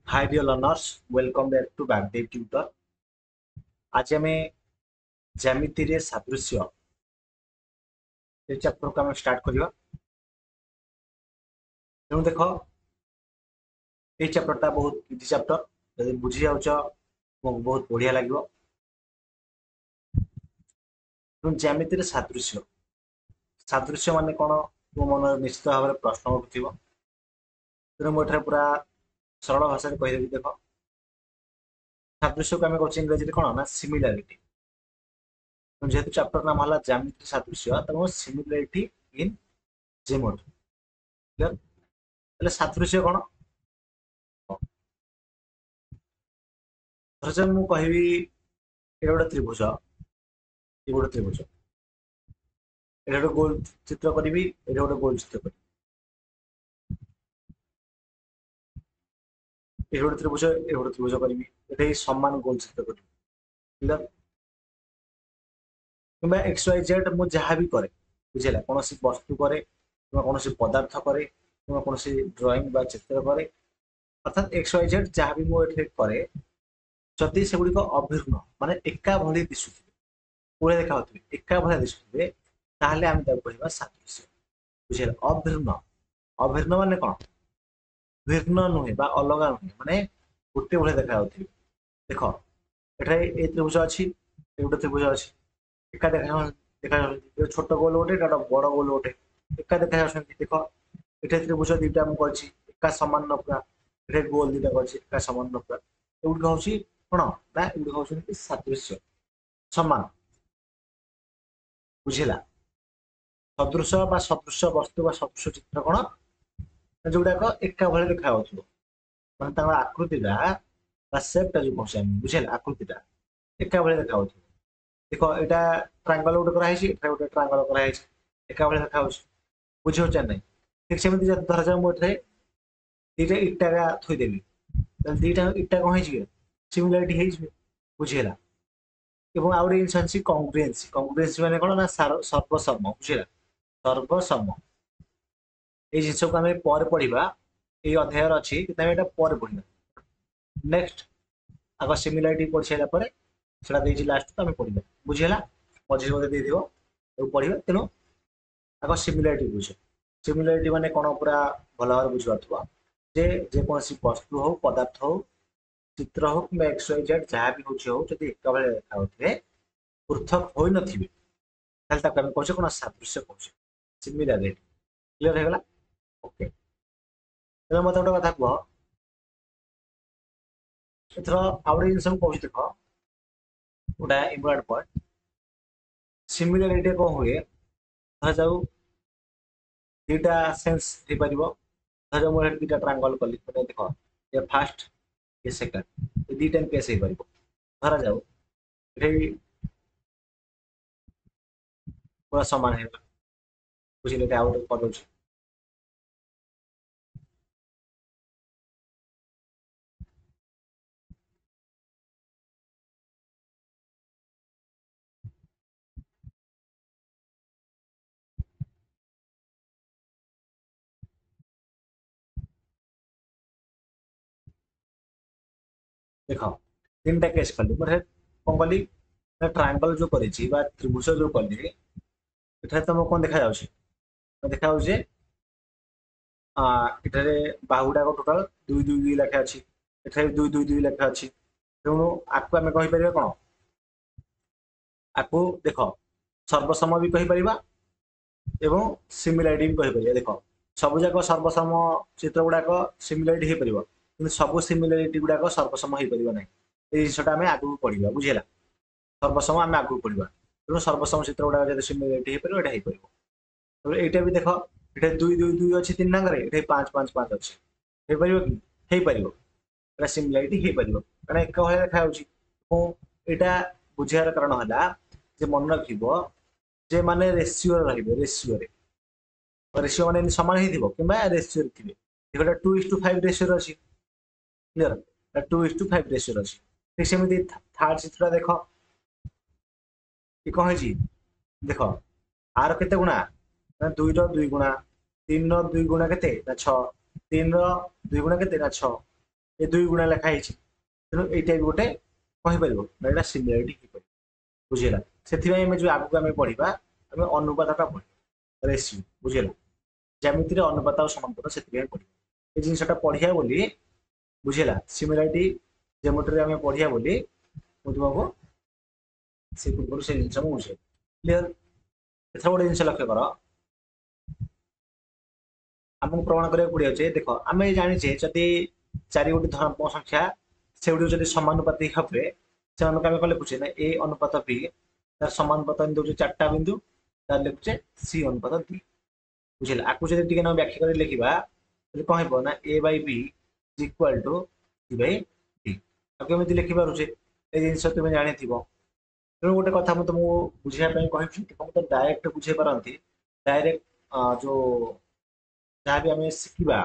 Hi dear learners, welcome back to Bagdev Tutor. आज आम ज्यामिति रे सादृश्य ये चैप्टर को आम स्टार्ट करवा। तेणु देख ये चैप्टर बहुत इजी चैप्टर जब बुझी जाऊच तुमको बहुत बढ़िया लगे। तेणु ज्यामिति रे सादृश्य सादृश्य मान कौन तुम मन निश्चित भाव में प्रश्न उठुव। तेणु मुझे पूरा सरल भाषा में कहीदेवी। देख सादृश्य को आम कहे इंग्रेजी कौन ना सिमिलारिटी। जेहेतु चैप्टर नाम है ज्यामिति सादृश्य तेणु सिमिलारिटी इन ज्योमेट्री। क्लियर सादृश्य कौन धर मु कहबी ये गोटे त्रिभुज ये गोटे त्रिभुज ये गोटे गोल चित्र करी ये गोटे गोल चित्र करी ये गोटे त्रिभुज करी ये समान गोल चित्र करी। क्लियर कि एक्स वाई जेड मुझे जहाँ भी करे बुझेगा कौन वस्तु करे कौन पदार्थ करे कौन ड्रॉइंग बा चित्र करे अर्थात एक्स वाई जेड जहाँ भी मुझे करे जदि से गुड़िक अभिन्न माने एका भली दिशुवे पूरा देखा एका भली दिशुवे ताहले आम कहवा सादृश्य। बुझेगा अभिन्न अभिन्न माने कौन भिन्न नुहे बा अलग नुहे माने गोटे भाई देखा देख एठार ये त्रिभुज अच्छी गोटे त्रिभुज अच्छी एका देखा छोट गोल गोटे बड़ गोल गोटे एका देखा देख ये त्रिभुज दुईटा मुझे एका सामान पूरा ये गोल दुईटा कर सामान पूरा एगुड़ हूँ कौन ना एगुड़ हूँ सादृश्य समान। बुझेगा सदृश बा सदृश वस्तु सदृश चित्र कौन जोगुड़ाक एका भाई देखा माने आकृतिटा सेपटा जो कहे बुझेगा आकृतिटा एका भाई देखा देख यहाँ ट्रांगल गोटे कराई गोटे ट्रांगल कराई एका भाई देखा बुझे ना ठीक सेमती धर जाओ मुझे दुईटा इटा थोदेवी दुईटा इटा कौन हो सिमिलारिटी बुझेगा एवं आउ गए जिन कंग्रुएंसी कंग्रुएंसी माने कौन ना सर्वसम बुझेगा सर्वसम ये जिन को आम पर पढ़ा ये अध्याय अच्छी कि यहाँ पर पढ़ा नेक्स्ट आग सिमिलारिटी पढ़ सारापर से लास्ट आम पढ़ा बुझेगा मझे मत दे पढ़ा तेणु आग सिमिलारिटी बुझ सिमिलारिटी माने कौन पूरा भल भाव बुझीपार जे जेकोसी वस्तु हो पदार्थ हो चित्र हो कि एक्स वाई जेड जहाँ भी हूँ जब एक भाई देखा पृथक हो नथिबे ताहले आम कहे कौन सादृश्य कहे सिमिलारिटी। क्लियर हो गला ओके तेज मत गोटे कथा कह एथर आउ गए जिन कह देख गोटा इम्पोर्टाट पॉइंट सिमिलारिटी कौन हुए धर जाऊ दुईटा सेन्स हो पार धर मुझे दुईटा ट्रांगल कली मैंने देख ये फास्ट ये सेकेंड ये दुईटा केस हो पार धरा जाऊ ये पूरा सामान है बुझे आउ गोटे कर देख तीन टा केस कली मैं कौन कली ट्रांगल जो कर त्रिभुज जो कली तुम कौन देखा देखा ଏଠାରେ ବାହୁଗୁଡାକ ଟୋଟାଲ ଦୁଇ ଦୁଇ ଦୁଇ ଲେଖା ଅଛି ଏଠାରେ ଦୁଇ ଦୁଇ ଦୁଇ ଲେଖା ଅଛି ତେଣୁ ଆକୁ ଆମେ କହିପାରିବା କଣ ଆକୁ ଦେଖ ସର୍ବସମ ବି କହିପାରିବା ଏବଂ ସିମିଲାରିଟି ବି କହିପାରିବା। ଦେଖ ସବୁ ଯାକ ସର୍ବସମ ଚିତ୍ର ଗୁଡାକ ସିମିଲାରିଟି ହେଇପାରିବ କିନ୍ତୁ ସବୁ ସିମିଲାରିଟି ଗୁଡାକ ସର୍ବସମ ହେଇପାରିବ ନାହିଁ ଏଇ ଜିନିଷଟା ଆମେ ଆଗକୁ ପଢିବା ବୁଝିହେଲା ସର୍ବସମ ଆମେ ଆଗକୁ ପଢିବା ତେଣୁ ସର୍ବସମ ଚିତ୍ର ଗୁଡାକ ଯଦି ସିମିଲାରିଟି ହେଇପାରିବ ଏଇଟା ହେଇପାରିବ। এইটা भी देख ये दुई दुई दुई अच्छी तीन टांगे ये पाँच पाँच पाँच अच्छी कि एटा सिमिलारिटी हो पार कारण एक भाई देखा यहाँ बुझार कारण है मन रख माने रेसीओ रेसीओ रेसीओ माने सामान हो कि रेसीओ थे देखो 2:5 रेसीओ अच्छी क्लीयर 2:5 रेसीओ अच्छी ठीक सेमती थर्ड चित्र देख ये कौन है देख आर केते गुणा दुई दुई गुणा तीन दुई गुणा के छ तीन दुई गुणा के छ ए 2 गुणा लेखा है तेणु एटा भी गोटे कहि परिबो ना एटा सिमिलरिटी कि परिबो बुझिला सेथि में जो आगु आमे पढिबा आमे अनुपातटा पढिबा रेशियो बुझिला ज्यामिति रे अनुपात और समानुपात सेथि में पढिबा ए जिनसटा पढिया बोली बुझिला सिमिलरिटी ज्यामिति रे आमे पढिया बोली मु तुमको से पूर्व से जिनस मु बुझे क्लियर एथरा गोटे जिनस लक्ष्य कर आमको प्रमाण करिया पड़िया जे देखो आमे जानिछे जदि चारि गोटी धनात्मक संख्या सेउडी जदि समानुपाती हबे सेमानक आमे कले लिखुछे ना ए अनुपात बी तार समानुपात हम दउछे चारटा बिंदु तार लिखुछे सी अनुपात डी बुझिला आकु जदि टिके ना व्याख्या कर लिखिबा तले कोन हेबो ना A by B is equal to C by D आकु एमिति लिखि पारुछे ए जिंस तुमे जानिथिबो तेणु गोटे कथा मैं तुमको बुझाई कही तुम तो डायरेक्ट बुझे पारती डायरेक्ट जो जहाँ भी आम शिखा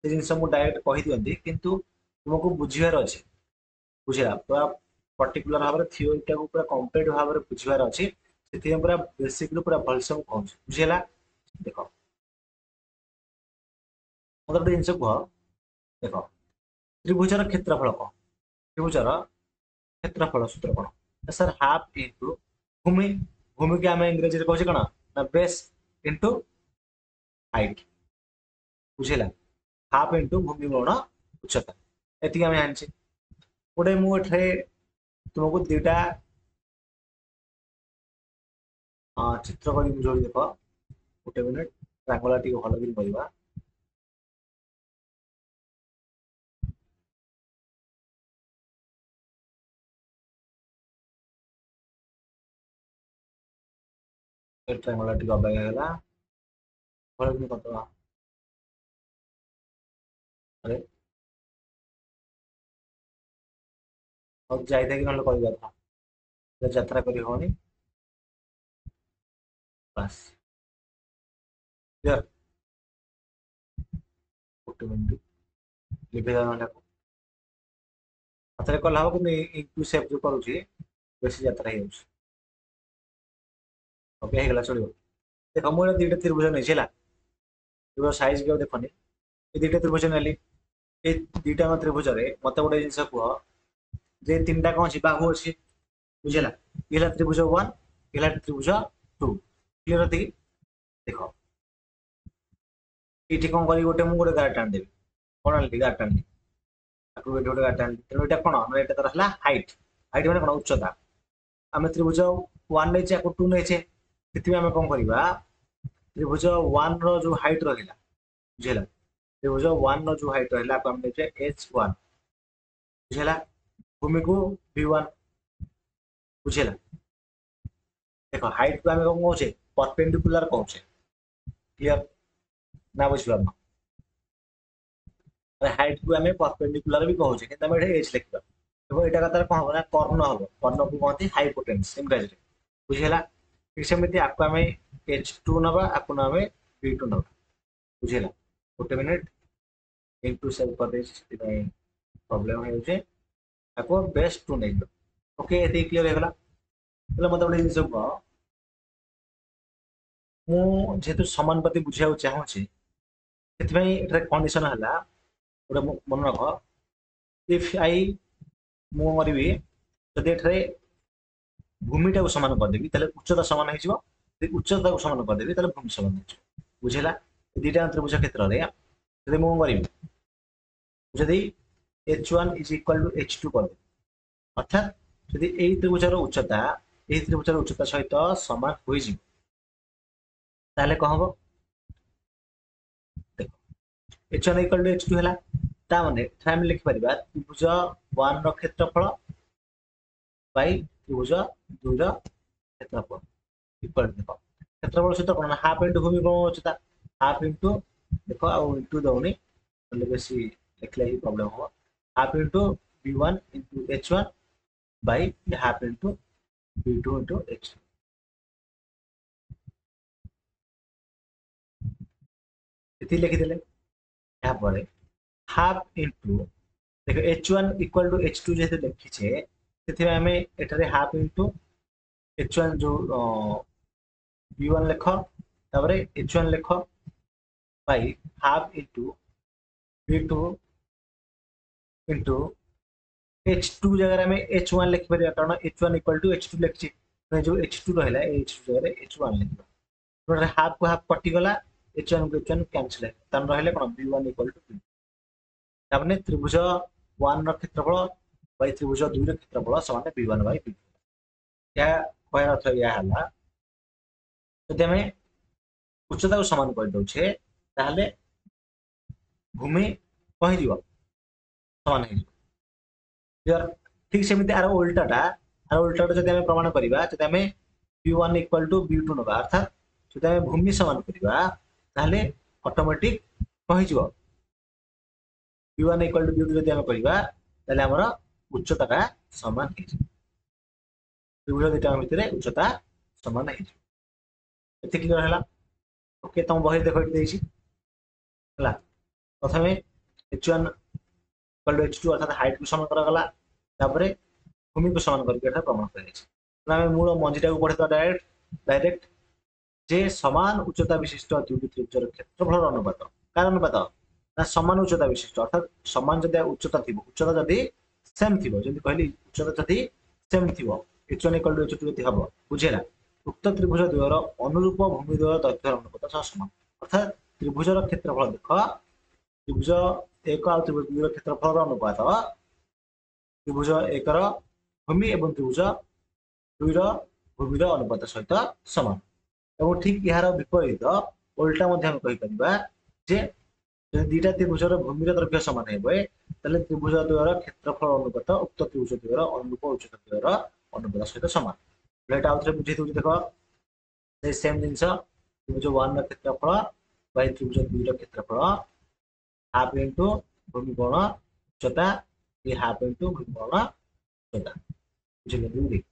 से जिन डायरेक्ट कही दिखती किंतु तुमको बुझार अच्छे बुझा पूरा पर्टिकुलर भाव में थीओरी को पूरा कंप्लीट भाव में बुझार अच्छी से पूरा बेसिक पूरा भलसे मुझे कहूँ बुझीला देख मतलब गोटे जिन कह देख त्रिभुजर क्षेत्रफल कौन त्रिभुजर क्षेत्रफल सूत्र कौन सर हाफ इंटू भूमि भूमि के आम इंग्रेजी में कहे कौन ना बेस इंटू हाइट बुझेगा हाफ इंटू भूमि गुण उच्चता ये आम जाने गोटे मुझे तुमको दुटा चित्र कर बुझे देख गोटे मिनिट ट्रांगुलर टी भल कि करवा ट्रांगुलर टी अबाया भल कि करदे अरे और जाइए कि ना कहवा था यात्रा कर होनी बस क्लियर गोटे मिनिट लिभेदा ना हाथ कल हम कि इंटू सेप जो करुच्ची बेसी यात्रा हो ओके होगा चलो देख मुझे दुटा त्रिभुज नहीं त्रिभुज साइज भी देखनी ये दुटा त्रिभुज नेली ये दुटा त्रिभुज मत गोटे जिन कह जे तीन टा कौन बाहु अच्छी बुझेगा ये त्रिभुज 1 ये त्रिभुज 2 क्लीयर होती देख ये कौन करी गोटे मुझे गोटे गार टाणी देवी कौन आनी गार टाणी गोटे गार टाणी तेणु यहाँ कौन ना यहाँ तार हाइट हाइट मैंने कौन उच्चता आम त्रिभुज 1 नहीं 2 नहीं से आम कौन करवा त्रिभुज 1 रो हाइट रहा बुझेगा त्रिभुज 1 रो हाइट रहा आम H1 बुझेगा भूमि को V1 बुझेगा देख हाइट को आम कौन कहे परपेंडिकुलर कहे क्लीयर ना बुझिपार हाइट को आम परपेंडिकुलर भी कहे कि एच लिखा देखो यहाँ कथा कौन हम ना कर्ण हम कर्ण को कहते हाइपोटेन्स इंग्राजी बुझेगा ठीक सेमती आपको आम H2 नवा आपको आम V2 नवा बुझेगा गोटे मिनिट इंटू सेव कर प्रोब्लेम हो बेस्ट टू नहीं ओके ये क्लीयर होगा मतलब मत गोटे जिन कह मुझे समानुपाती बुझा चाहूँगी से कंडीशन है गोटे मन रख इफ आई मुझे जदि ये भूमिटा को सामान करदेवी उच्चता सामान हो उच्चता को सामान करदेवी भूमि सामान हो बुझेगा दुटा त्रिभुज क्षेत्र में जब मुझे जदि H1 is equal to H2 करदे अर्थात जदि यही त्रिभुजर उच्चता यही त्रिभुजर उच्चता सहित सामान हो कौन हम देख H1 इक्वल टू H2 है ताने आम लिखिपर त्रिभुज 1 रो क्षेत्रफल बाई त्रिभुज 2 रो क्षेत्रफल इक्वल देख क्षेत्रफल सहित कौन हाफ इंटू भूमि कौन उच्चता हाफ इंटू देख आउ इंटू दौनी बेसी लिखले ही प्रॉब्लम हो half into V1 into H1 by half into V2 into H2 ये लिखिदे यहाँ हाफ इंटू देख H1 इक्वल टू H2 जेहेतु लिखीचे से आम एठारे हाफ इंटू H1 जो V1 लिख तापर H1 लिख by half into V2 into H2 जगह में H1 लिख पारे कारण H1 इक्वल टू H2 लिखछि जो H2 रहला H2 जगह H1 लिखबा तो हाफ को हाफ कटि गला H1 को H1 कैंसिल है तन रहले कोन B1 इक्वल टू B तापने त्रिभुज 1 ର क्षेत्रफल बाय त्रिभुज 2 ର क्षेत्रफल समान B1 बाय B2 या कहर अर्थ या हला जदि हमें उच्चता को समान कर दउछे ताहले भूमि कहि दियो समान है क्लियर ठीक सेमिति आर उल्टाटा जदि हमें प्रमाण करबा जदि हमें B1 इक्वल टू B2 नबा अर्थात जदि हमें भूमि समान करबा ताहले ऑटोमेटिक कहि जिवो B1 इक्वल टू B2 जदि हमें करबा ताहले हमरा उच्चताटा समान है त्रिभुज दुटा भितर उच्चता समान है एते क्लियर हला ओके तुम बही देखो देछि हला प्रथमे H1 इक्वल टू H2 अर्थात हाइट को समान करा गला तापरे भूमि को समान करके एटा प्रमाण कराइछि हमें मूल मंजिटा को पढ़े तो डायरेक्ट जे समान उच्चता विशिष्ट दुटी त्रिभुजर क्षेत्रफल अनुपात कार अनुपात ना समान उच्चता विशिष्ट अर्थात समान जदि उच्चता थिबो उच्चता जदि सेम थिबो जदि कहली उच्चता जदि सेम थिबो H1 इक्वल टू H2 जदि हबो बुझेला उक्त त्रिभुज द्वयर अनुरूप भूमि द्वय दैर्घ्य अनुपात सह समान अर्थात त्रिभुजर क्षेत्रफल देख त्रिभुज 1 और त्रिभुज 2 ର क्षेत्रफल अनुपात त्रिभुज 1 ର भूमि एवं त्रिभुज 2 ର भूमि ର अनुपात सहित समान एवं ठीक यार विपरीत उल्टा मध्य हम कहि परिबा जे जदि दुटा त्रिभुजर भूमि ର दैर्घ्य समान हेबे तले त्रिभुज द्वयर क्षेत्रफल अनुपात उक्त त्रिभुज द्वयर अनुरूप उच्चता द्वयर अनुपात सहित समान लेट आउट रे बुझी दउ देखो से सेम जिंस त्रिभुज 1 ର क्षेत्रफल बाय त्रिभुज 2 ର क्षेत्रफल हाफ इनटू भूमि कोण उच्चता ये हाफ इनटू भूमि कोण उच्चता बुझिले दूरी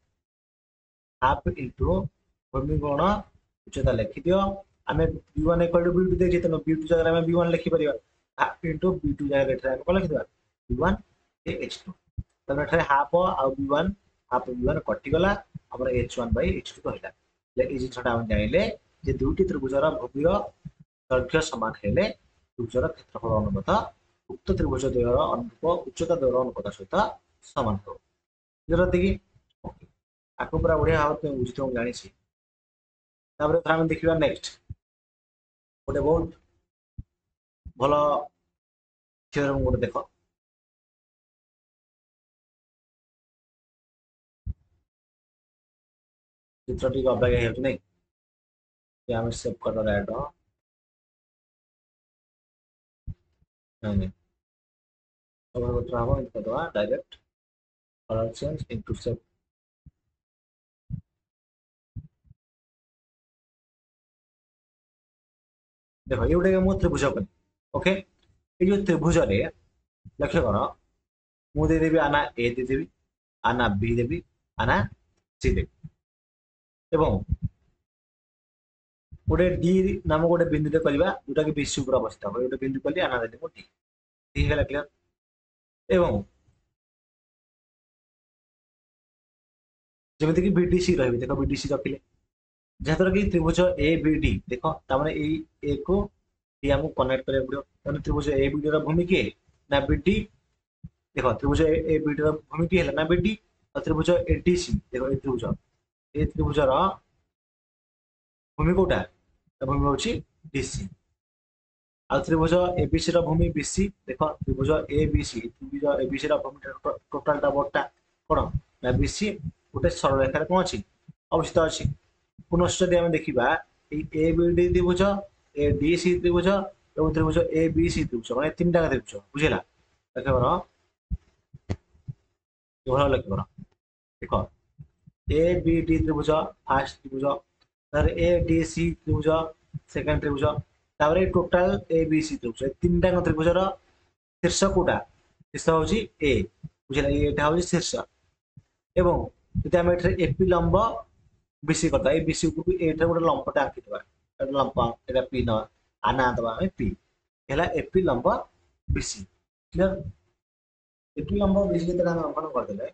हाफ इनटू भूमि कोण उच्चता लिखि दियो आमे B1 इक्वल टू B2 देखि त B2 जगह आमे B1 लिखि परिबा हाफ इनटू B2 जगह लेटर आमे कोन लिखि दिबा B1 ए H2 त लेटर हाफ आ B1 हाफ B1 कटि गला हमर H1 बाय H2 कहला ले ई जिसटा हम जानिले जे दुटी त्रिभुजर भूमि रो दैर्घ्य समान हेले त्रिभुजर क्षेत्रफल अनुपात उक्त त्रिभुज द्वयर अनुरूप उच्चता द्वयर अनुपात सहित समान हो जरा देखि आको पूरा बढ़िया भाव में बुझी तो जानी छी तापर हम देखिबा नेक्स्ट गोटे बहुत भलो थ्योरम गोटे देखो चित्रटी को अबागे हेतु नै कि हम सेव कर रहा है नहीं अब हम ट्रावल इनका दवा direct colour change into save देखो ये गोटे मु त्रिभुज कली ओके ये जो त्रिभुज रे लक्ष्य कर मु दे देबी आना ए दे देबी आना बी देबी आना सी देबी एवं गोटे डी नाम गोटे बिंदु दे करबा जोटा कि बीसी ऊपर अवस्थित हो गोटे बिंदु कली आना दे डी डी हेला क्लियर एवं जेमिति कि बीडीसी रहबे देखो बीडीसी रखिले जहां कि त्रिभुज ए बी डी देखो तामाने ए को डी हमको कनेक्ट करे पड़ो माने त्रिभुज ए बी डी रो भूमि के ना बीडी देखो त्रिभुज ए बी डी रो भूमि के हैला ना बीडी और त्रिभुज एडीसी देखो ए त्रिभुज रो भूमि कोटा भूमि होची डीसी आ त्रिभुज एबीसी रो भूमि बीसी देखो त्रिभुज त्रिभुज एबीसी रो भूमि टोटल टा बटा कोन ना बीसी गोटे सरल रेखा कोन अछि अवस्थित अछि पुनश्च यदि हमें देखा ए बी डी त्रिभुज ए डी सी त्रिभुज और त्रिभुज ए बी सी त्रिभुज मैं तीन टाक त्रिभुज बुझेगा लक्ष्य कर लक्ष्य कर देख ए बी डी त्रिभुज फास्ट त्रिभुज ए डी सी त्रिभुज सेकेंड त्रिभुज तापर टोटाल ए बी सी त्रिभुज तीन टाक त्रिभुजर शीर्ष कोटा शीर्ष हूँ ए बुझेगा यहाँ हूँ शीर्ष एवं यदि आम एपी लंब बीसी करता ए बीसी को एटा गोटे लंबटा आंकी दबा एटा लंब एटा पी न आना दबा हमें पी हैला एपी लंब बीसी क्लियर एपी लंब बीसी के हम अंकन कर देले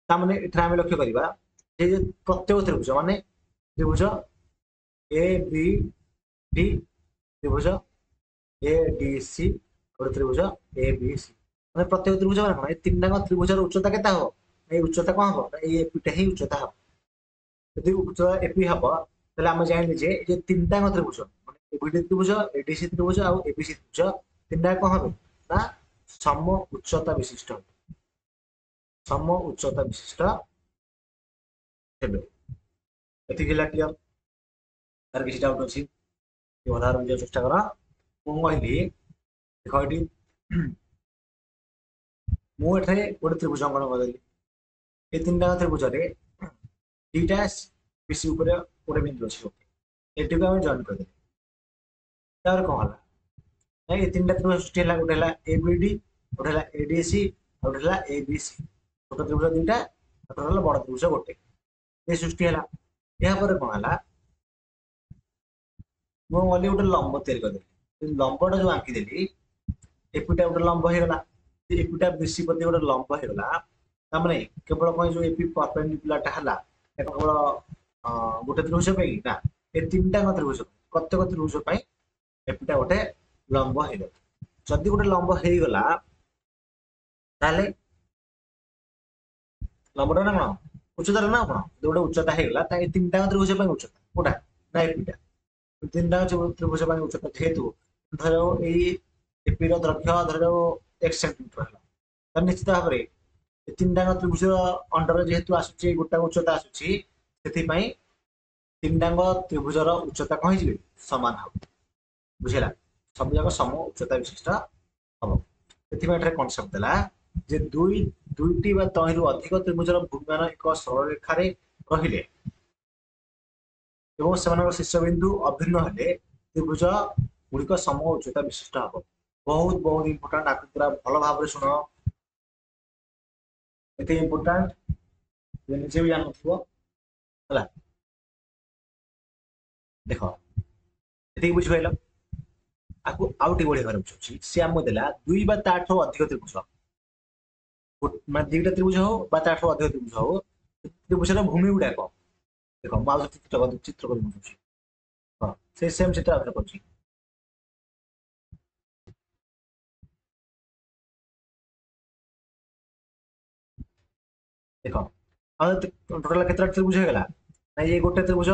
ता माने एठा हम लक्ष्य करबा जे प्रत्येक त्रिभुज माने त्रिभुज ए बी डी त्रिभुज ए डी सी ଗୋଟେ ତ୍ରିଭୁଜ ଏ ବି ସି ମାନେ ପ୍ରତ୍ୟେକ ତ୍ରିଭୁଜ ମାନେ କଣ ଏ ତିନିଟାଙ୍କ ତ୍ରିଭୁଜର ଉଚ୍ଚତା କେତେ ହବ ଏଇ ଉଚ୍ଚତା କଣ ହବ ଏଇ ଏପିଟା ହିଁ ଉଚ୍ଚତା ହବ ଯଦି ଉଚ୍ଚତା ଏପି ହବ ତାହେଲେ ଆମେ ଜାଣିଲେ ଯେ ଏ ଯୋଉ ତିନିଟାଙ୍କ ତ୍ରିଭୁଜ ମାନେ ଏବିଡି ତ୍ରିଭୁଜ ଏଡିସି ତ୍ରିଭୁଜ ଆଉ ଏବିସି ତ୍ରିଭୁଜ ତିନିଟା କଣ হবে ନା ସମ ଉଚ୍ଚତା ବିଶିଷ୍ଟ ସମ ଉଚ୍ଚତା ବିଶିଷ୍ଟ ହେବେ ଏତିକି ହେଲା କ୍ଲିୟର ତାର କିଛି ଡାଉଟ୍ ଅଛି ଅଧାର ବୁଝିବାକୁ ଚେଷ୍ଟା କର ମୁଁ କହିଲି ଦେଖ ଏଠି ମୁଁ ଏଠାରେ ଗୋଟେ ତ୍ରିଭୁଜ ଅଙ୍କନ କରିଦେଲି ଏ ତିନିଟା ତ୍ରିଭୁଜରେ ଦୁଇଟା ବିସି ଉପରେ ଗୋଟେ ବିନ୍ଦୁ ଅଛି ଏଟିକୁ ଆମେ ଜଏନ୍ କରିଦେଲେ ତାପରେ କଣ ହେଲା ନା ଏ ତିନିଟା ତ୍ରିଭୁଜ ସୃଷ୍ଟି ହେଲା ଗୋଟେ ହେଲା ଏବିଡି ଗୋଟେ ହେଲା ଏଡିସି ଆଉ ଗୋଟେ ହେଲା ଏବିସି ଛୋଟ ତ୍ରିଭୁଜ ଦୁଇଟା ଛୋଟ ହେଲା ବଡ ତ୍ରିଭୁଜ ଗୋଟେ ଏ ସୃଷ୍ଟି ହେଲା ଏହାପରେ କଣ ହେଲା ମୁଁ ଗଲି ଗୋଟେ ଲମ୍ବ ତିଆରି କରିଦେଲି ଲମ୍ବଟା ଯୋଉ ଆଙ୍କିଦେଲି ଏପିଟା ଗୋଟେ ଲମ୍ବ ହେଇଗଲା ଏପିଟା ବିସି ପ୍ରତି ଗୋଟେ ଲମ୍ବ ହେଇଗଲା ତାମାନେ କେବଳ କଣ ଯୋଉ ଏପି ପରପେଣ୍ଡିକୁଲାରଟା ହେଲା କେବଳ ଗୋଟେ ତ୍ରିଭୁଜ ପାଇଁ ନା ଏ ତିନିଟା ତ୍ରିଭୁଜ ପ୍ରତ୍ୟେକ ତ୍ରିଭୁଜ ପାଇଁ ଏପିଟା ଗୋଟେ ଲମ୍ବ ହେଇଗଲା ଯଦି ଗୋଟେ ଲମ୍ବ ହେଇଗଲା ତାହେଲେ ଲମ୍ବଟା ନା କଣ ଉଚ୍ଚତାଟା ନା କଣ ଯଦି ଗୋଟେ ଉଚ୍ଚତା ହେଇଗଲା ତାହେଲେ ତିନିଟା ତ୍ରିଭୁଜ ପାଇଁ ଉଚ୍ଚତା କୋଉଟା ନା ଏପିଟା ତିନିଟା ତ୍ରିଭୁଜ ପାଇଁ ଉଚ୍ଚତା ଯେହେତୁ ଧର ଏଇ ଏପିର ଦୈର୍ଘ୍ୟ ଧର x ସେଣ୍ଟିମିଟର ହେଲା ତାହେଲେ ନିଶ୍ଚିତ ଭାବରେ ଏ ତିନିଟା ତ୍ରିଭୁଜ ଅଣ୍ଡରରେ ଯେହେତୁ ଆସୁଛି ଗୋଟା ଉଚ୍ଚତା ଆସୁଛି ସେଥିପାଇଁ ତିନିଟାଙ୍କ ତ୍ରିଭୁଜର ଉଚ୍ଚତା କଣ ହେଇଯିବେ ସମାନ ହବ ବୁଝିଲା ସବୁ ଯାକ ସମ ଉଚ୍ଚତା ବିଶିଷ୍ଟ ହବ ସେଥିପାଇଁ ଏଠାରେ କନସେପ୍ଟ ଦେଲା ଯେ ଦୁଇଟି ବା ତହିଁରୁ ଅଧିକ ତ୍ରିଭୁଜର ଭୂମିମାନ ଏକ ସରଳ ରେଖାରେ ରହିଲେ ଏବଂ ସେମାନଙ୍କର ଶୀର୍ଷବିନ୍ଦୁ ଅଭିନ୍ନ ହେଲେ ତ୍ରିଭୁଜ ଗୁଡିକ ସମ ଉଚ୍ଚତା ବିଶିଷ୍ଟ ହବ ବହୁତ ବହୁତ ଇମ୍ପୋର୍ଟାଣ୍ଟ ଆକୁ ପୁରା ଭଲ ଭାବରେ ଶୁଣ ଏତେ ଇମ୍ପୋର୍ଟାଣ୍ଟ ନିଜେ ବି ଜାଣୁଥିବ ହେଲା ଦେଖ ଏତିକି ବୁଝିପାରିଲ ଆକୁ ଆଉ ଟିକେ ବଢିଆ ଭାବରେ ବୁଝୁଛି ସେ ଆମକୁ ଦେଲା ଦୁଇ ବା ତାଠୁ ଅଧିକ ତ୍ରିଭୁଜ ମାନେ ଦିଟା ତ୍ରିଭୁଜ ହଉ ବା ତାଠୁ ଅଧିକ ତ୍ରିଭୁଜ ହଉ ତ୍ରିଭୁଜର ଭୂମି ଗୁଡାକ ଦେଖ ମୁଁ ଆଉ ଚିତ୍ର କରି ବୁଝୁଛି ହଁ ସେ ସେମ୍ ଚିତ୍ର ଆଉଥରେ କରୁଛି ଦେଖ ଆଉ ଟୋଟାଲ କେତେଟା ତ୍ରିଭୁଜ ହେଇଗଲା ନା ଇଏ ଗୋଟେ ତ୍ରିଭୁଜ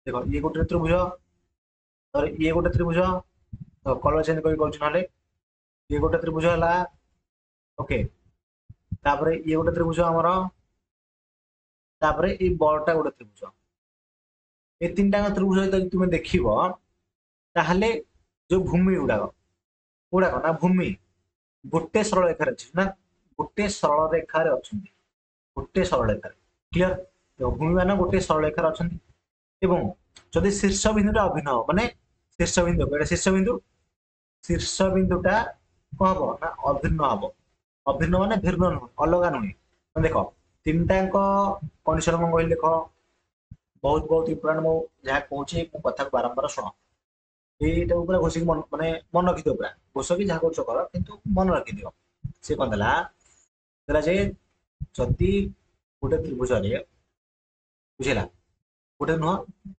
ଦେଖ ଇଏ ଗୋଟେ ତ୍ରିଭୁଜ ଇଏ ଗୋଟେ ତ୍ରିଭୁଜ କଲର ଚେଞ୍ଜ କରି କରୁଛି ନହେଲେ ଇଏ ଗୋଟେ ତ୍ରିଭୁଜ ହେଲା ଓକେ ତାପରେ ଇଏ ଗୋଟେ ତ୍ରିଭୁଜ ଆମର ତାପରେ ଏଇ ବଡଟା ଗୋଟେ ତ୍ରିଭୁଜ ଏ ତିନିଟା ତ୍ରିଭୁଜ ଯଦି ତୁମେ ଦେଖିବ ତାହେଲେ ଯୋଉ ଭୂମି ଗୁଡାକ ନା ଭୂମି ଗୋଟେ ସରଳ ରେଖାରେ ଅଛି ନା ଗୋଟେ ସରଳ ରେଖାରେ ଅଛନ୍ତି ଗୋଟେ ସରଳ ରେଖାରେ କ୍ଲିୟର ଭୂମି ମାନ ଗୋଟେ ସରଳ ରେଖାରେ ଅଛନ୍ତି ଏବଂ ଯଦି ଶୀର୍ଷ ବିନ୍ଦୁଟା ଅଭିନ୍ନ ହବ ମାନେ ଶୀର୍ଷ ବିନ୍ଦୁ ଏଇଟା ଶୀର୍ଷ ବିନ୍ଦୁଟା କଣ ହବ ନା ଅଭିନ୍ନ ହବ ଅଭିନ୍ନ ମାନେ ଭିନ୍ନ ନୁହେଁ ଅଲଗା ନୁହେଁ ଦେଖ ତିନିଟାଙ୍କ କଣ୍ଡିସନ କଣ କହିଲି ଦେଖ ବହୁତ ବହୁତ ଇମ୍ପୋର୍ଟାଣ୍ଟ ମୁଁ ଯାହା କହୁଛି ମୋ କଥାକୁ ବାରମ୍ବାର ଶୁଣ ଏଇଟାକୁ ପୁରା ଘୋଷିକି ମାନେ ମନେ ରଖିଦିଅ ପୁରା ଘୋଷ କି ଯାହା କରୁଛ କର କିନ୍ତୁ ମନେ ରଖିଦିଅ ସେ କଣ ଦେଲା ଦେଲା ଯେ ଯଦି ଗୋଟେ ତ୍ରିଭୁଜରେ ବୁଝିଲା ଗୋଟେ ନୁହଁ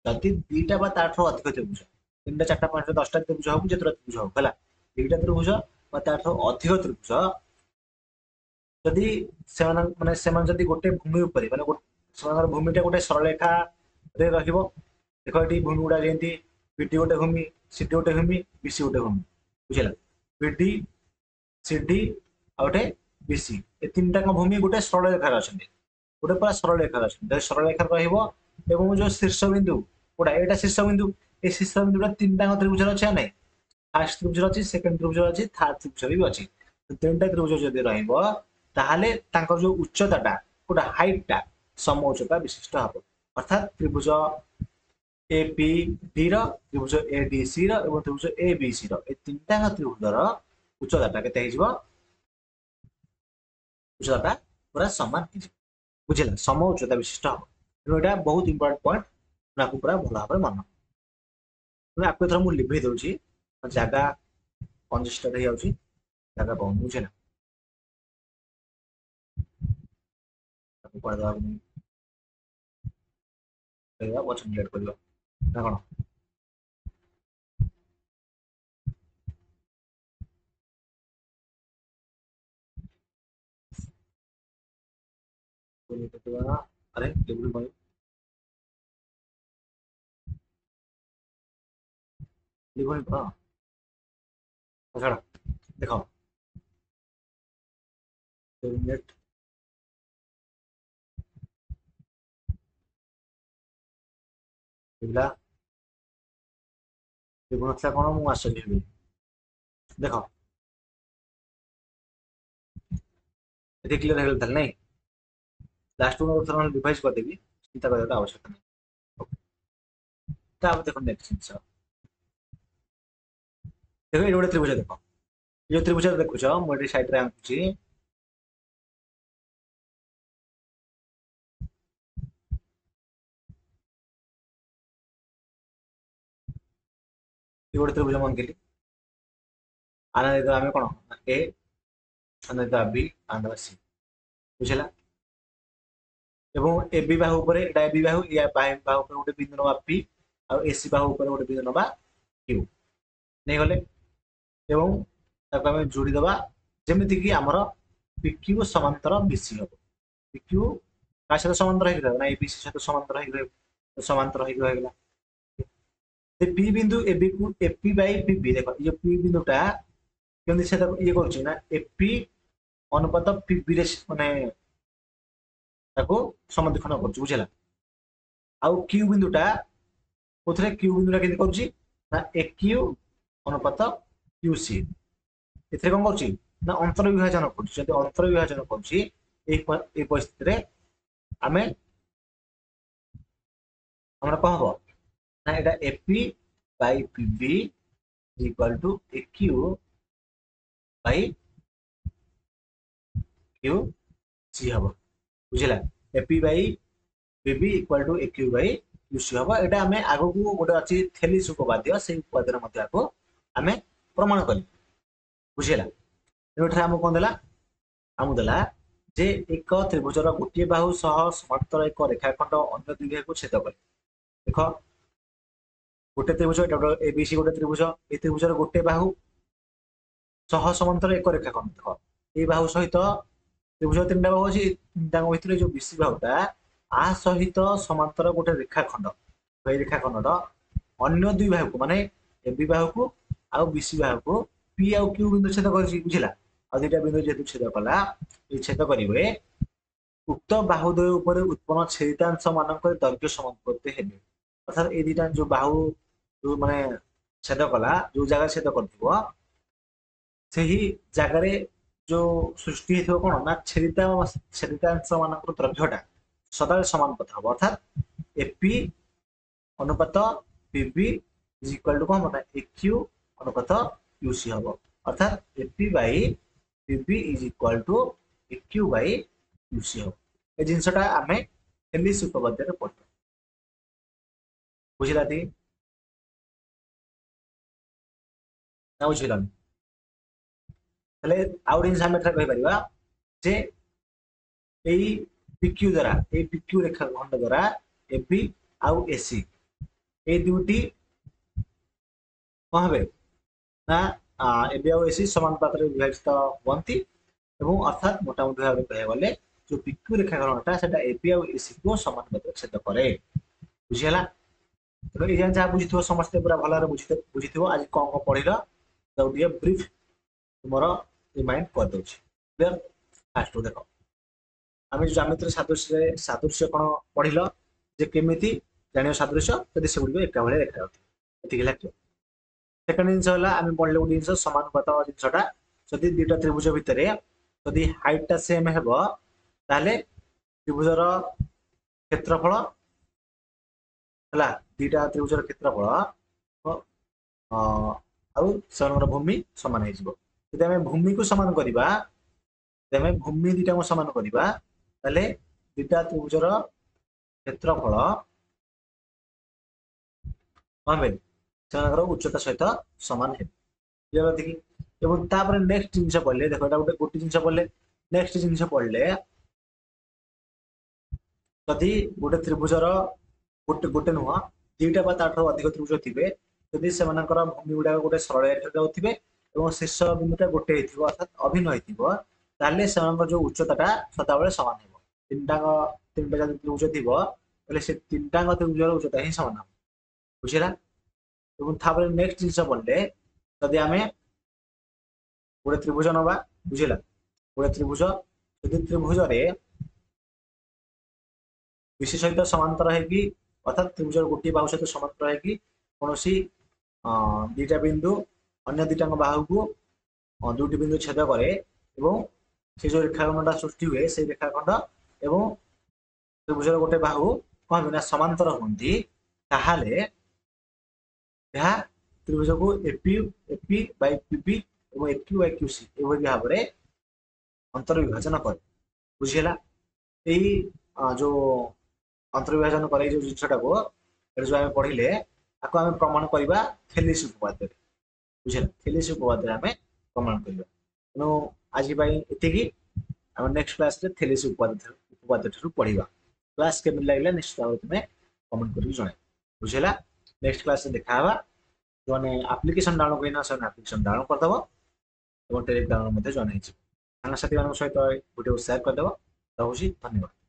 ଯଦି ଦିଟା ବା ତାଠୁ ଅଧିକ ତ୍ରିଭୁଜ ତିନିଟା ଚାରିଟା ପାଞ୍ଚଟା 10ଟା ତ୍ରିଭୁଜ ହଉ ଯେତେଟା ତ୍ରିଭୁଜ ହଉ ହେଲା ଦିଟା ତ୍ରିଭୁଜ ବା ତାଠୁ ଅଧିକ ତ୍ରିଭୁଜ ଯଦି ସେମାନେ ଯଦି ଗୋଟେ ଭୂମି ଉପରେ ମାନେ ସେମାନଙ୍କର ଭୂମିଟା ଗୋଟେ ସରଳରେଖାରେ ରହିବ ଦେଖ ଏଠି ଭୂମି ଗୁଡା ଯେମିତି ବିଡି ଗୋଟେ ଭୂମି ସିଡି ଗୋଟେ ଭୂମି ବିସି ଗୋଟେ ଭୂମି ବୁଝିଲା ବିଡି ସିଡି ଆଉ ଗୋଟେ ବିସି ଏ ତିନିଟାଙ୍କ ଭୂମି ଗୋଟେ ସରଳ ରେଖାରେ ଅଛନ୍ତି ଗୋଟେ ପୁରା ସରଳ ରେଖାରେ ଅଛନ୍ତି ଯଦି ସରଳ ରେଖାରେ ରହିବ ଏବଂ ଯୋଉ ଶୀର୍ଷ ବିନ୍ଦୁ କୋଉଟା ଏଇଟା ଶୀର୍ଷ ବିନ୍ଦୁ এই ଶୀର୍ଷ ବିନ୍ଦୁଟା ତିନିଟାଙ୍କ ତ୍ରିଭୁଜରେ ଅଛି ନା ନାଇଁ ଫାର୍ଷ୍ଟ ତ୍ରିଭୁଜ ଅଛି ସେକେଣ୍ଡ ତ୍ରିଭୁଜ ଅଛି ଥାର୍ଡ ତ୍ରିଭୁଜ ବି ଅଛି ତିନିଟା ତ୍ରିଭୁଜ ଯଦି ରହିବ ତାହେଲେ ତାଙ୍କର ଯୋଉ ଉଚ୍ଚତାଟା କୋଉଟା ହାଇଟଟା ସମ ଉଚ୍ଚତା ବିଶିଷ୍ଟ ହବ ଅର୍ଥାତ୍ ତ୍ରିଭୁଜ ଏପି ଡି ର ତ୍ରିଭୁଜ ଏଡିସି ର ଏବଂ ତ୍ରିଭୁଜ ଏବିସି ର ଏ ତିନିଟା ତ୍ରିଭୁଜର ଉଚ୍ଚତାଟା କେତେ ହେଇଯିବ ଉଚ୍ଚତାଟା ପୁରା ସମାନ ହେଇଯିବ ବୁଝିଲା ସମ ଉଚ୍ଚତା ବିଶିଷ୍ଟ ହବ ତେଣୁ ଏଇଟା ବହୁତ ଇମ୍ପୋର୍ଟାଣ୍ଟ ପଏଣ୍ଟ ଆକୁ ପୁରା ଭଲ ଭାବରେ ମନେ ତେଣୁ ଆକୁ ଏଥର ମୁଁ ଲିଭେଇ ଦଉଛି ଜାଗା କଞ୍ଜେଷ୍ଟେଡ ହେଇଯାଉଛି ଜାଗା ପାଉନି ବୁଝିଲା ତାକୁ କୁଆଡେ ଦେବାକୁ ପଛ ଡିଲେଟ କରିବା ନା କଣ अरे टेबल में लिखो नहीं पड़ा छाड़ देखो नेट पिला टेबल नଥିଲା କଣ ମୁଁ ଆଶ୍ଚର୍ଯ୍ୟ ହେବି ଦେଖ ଏଠି କ୍ଲିୟର ହେଇଗଲା ତାହେଲେ ନାଇଁ लास्ट में थोड़ा रिवाइज कर देवी चिंता करने आवश्यकता नहीं तापर देखो नेक्स्ट जिनिस देखो ये गोटे त्रिभुज देख ये त्रिभुज देखुच मुझे सैड्रे आंकुची ये गोटे त्रिभुज मन के आना आम कौन ए आना बी आना सी बुझेगा ए बी बाहु पर ए बी बाहु या बाहु पर गोटे बिंदु नवा पी आ एसी बाहु पर गोटे बिंदु नवा क्यू नहीं गले एवं ताको आम जोड़ीदबा जमीती कि आमर पिक्यू समांतर बीसी हम पिक्यू का सहित समांतर हो ना एबीसी सहित समांतर हो समांतर होगा पी बिंदु एबी को एपी बाई पीबी देख ये पी बिंदुटा केमती से ये कर एपी अनुपात पीबी माने ताको समद्विखंड कर बुझेगा आउ क्यू बिंदुटा उथरे क्यू बिंदुटा केमती करूची ना ए क्यू अनुपात क्यू सी एथरे कोन करूची ना अंतर विभाजन करूची जदि अंतर विभाजन करूची ए परिस्थिति रे आमे हमरा कह हबो ना एटा AP by PB equal to A Q by Q C हबो बुझिला AP by PB equal to A Q by Q C हबो एटा आमे आगो को गोटे अछि थेलिस उपपाद्य से उपपाद्य मध्ये आको आमे प्रमाण करी बुझिला एठरे हम कोन देला हम देला जे एक त्रिभुजर गोटे बाहु सह समांतर एक रेखाखंड अन्य दुई बाहु को छेद करे देखो गोटे त्रिभुज एबीसी गोटे त्रिभुज ए त्रिभुजर गोटे बाहु सह समांतर एक रेखाखंड देख ये बाहु सहित त्रिभुज तीन बाहु अच्छी तीन भर जो बीसी बाहुटा आ सहित समांतर गोटे रेखाखंड रेखाखंड अन्य दुई बाहु को माने एबी बाहु को आउ बीसी बाहु को पी आउ क्यू बिंदु छेद कर बुझला आ दुईटा बिंदु जेहेतु छेद कला ये छेद करेंगे उक्त बाहुद्वय उपर उत्पन्न छेदितांश मानक दैर्घ्य समानुपाती हेबे अर्थात ये दुईटा जो बाहु जो माने छेद कला जो जगह छेद कर सही जगार जो सृष्टि हो कौन ना छेदितांश मानक दैर्घ्यटा सदा समानुपात हम अर्थात एपी अनुपात पीबी इज इक्वल टू कौन ए क्यू अनुपात क्यूसी हम अर्थात AP by PB is equal to A Q by QC हम ए जिनसटा आमे हेलिस उपपाद्य रे पढ्थु बुझिला ती ना बुझिलानी हेले आउ जिनस आमे एठा कहि परिबा जे एई पीक्यू द्वारा ए पीक्यू रेखा खंड द्वारा एपी आउ एसी ए दुटी कौन हे ना एबी आउ एसी समानुपात रे विभाजित होती एवं अर्थात मोटामोटी भाव कह गले जो पीक्यू रेखाखंडटा सेटा एबी आउ एसी को समानुपात छेद करे बुझिला तो ये जहाँ बुझी समस्ते पूरा भल बुझी आज कौन कौन पढ़िल तो ब्रीफ तुम रिमाइंड कर दे क्लियर फास्ट देख आम ज्यामिति सादृश्य सादृश्य कौन पढ़िल जे केमी जान सादृश्य जब से गुड़ एका भाई देखा ये सेकेंड जिनस आम पढ़ले गोटे जिन समानुपात जिनसा जदि दुईटा त्रिभुज भितर जदि हाइटा सेम हे त्रिभुजर क्षेत्रफल है दुईटा त्रिभुजर क्षेत्रफल आउ भूमि सामान हो भूमि को सामान करवा भूमि दुईटा सामान करवा दुईटा त्रिभुजर क्षेत्रफल कौन से उच्चता सहित सामान है नेक्स्ट जिन पढ़ले देख गोटे गोटे जिन पढ़ले नेक्स्ट जिन पढ़ले जदि गोटे त्रिभुजर गोटे गोटे नुह दुईटा अधिक त्रिभुज थे जदि से भूमि गुड़ाक गोटे सरल रेखा जाऊे और शीर्ष बिंदुटा गोटे अर्थात अभिन्न हो जो उच्चता सदाबले सामान हो ତିନିଟା ଯଦି ତ୍ରିଭୁଜ ଥିବ ତାହେଲେ ସେ ତିନିଟା ତ୍ରିଭୁଜର ଉଚ୍ଚତା ହିଁ ସମାନ ହେବ ବୁଝିଲା। ଏବଂ ତାପରେ ନେକ୍ସଟ ଜିନିଷ ପଡ଼ିଲେ ଯଦି ଆମେ ଗୋଟେ ତ୍ରିଭୁଜ ନବା ବୁଝିଲା ଗୋଟେ ତ୍ରିଭୁଜ ଯଦି ତ୍ରିଭୁଜରେ ବିଶି ସହିତ ସମାନ୍ତର ହେଇକି ଅର୍ଥାତ୍ ତ୍ରିଭୁଜର ଗୋଟିଏ ବାହୁ ସହିତ ସମାନ୍ତର ହେଇକି କୌଣସି ଦିଟା ବିନ୍ଦୁ ଅନ୍ୟ ଦିଟାଙ୍କ ବାହୁକୁ ଦୁଇଟି ବିନ୍ଦୁ ଛେଦ କରେ ଏବଂ ସେ ଯୋଉ ରେଖାଖଣ୍ଡଟା ସୃଷ୍ଟି ହୁଏ ସେଇ ରେଖାଖଣ୍ଡ ଏବଂ ତ୍ରିଭୁଜର ଗୋଟେ ବାହୁ କଣ ହୁଏ ନା ସମାନ୍ତର ହୁଅନ୍ତି ତାହେଲେ ଏହା ତ୍ରିଭୁଜକୁ ଏପି ବାଇ ପିବି ଏବଂ ଏକ୍ୟୁ ବାଇ କ୍ୟୁସି ଏଭଳି ଭାବରେ ଅନ୍ତର୍ବିଭାଜନ କରେ ବୁଝିହେଲା। ଏଇ ଯୋଉ ଅନ୍ତର୍ବିଭାଜନ କରେ ଯୋଉ ଜିନିଷଟାକୁ ଏଠି ଯୋଉ ଆମେ ପଢିଲେ ତାକୁ ଆମେ ପ୍ରମାଣ କରିବା ଥେଲିସ ଉପପାଦ୍ୟରେ ବୁଝିଲା। ଥେଲିସ ଉପପାଦ୍ୟରେ ଆମେ ପ୍ରମାଣ କରିବା। ତେଣୁ ଆଜି ପାଇଁ ଏତିକି। ଆମେ ନେକ୍ସଟ କ୍ଲାସରେ ଥେଲିସ ଉପପାଦ୍ୟ ଠାରୁ ପଢିବା। କ୍ଲାସ କେମିତି ଲାଗିଲା ନିଶ୍ଚିତ ଭାବରେ ତୁମେ କମେଣ୍ଟ କରିକି ଜଣାଇବ ବୁଝିଲା। ନେକ୍ସଟ କ୍ଲାସରେ ଦେଖା ହେବା। ଯୋଉମାନେ ଆପ୍ଲିକେସନ ଡାଉନଲୋଡ କରିନା ସେମାନେ ଆପ୍ଲିକେସନ ଡାଉନଲୋଡ କରିଦେବ ଏବଂ ଟେଲିଗ୍ରାମରେ ମଧ୍ୟ ଜଏନ୍ ହେଇଯିବ। ସାଙ୍ଗସାଥି ମାନଙ୍କ ସହିତ ଭିଡ଼ିଓ ସେୟାର କରିଦେବ। ରହୁଛି ଧନ୍ୟବାଦ।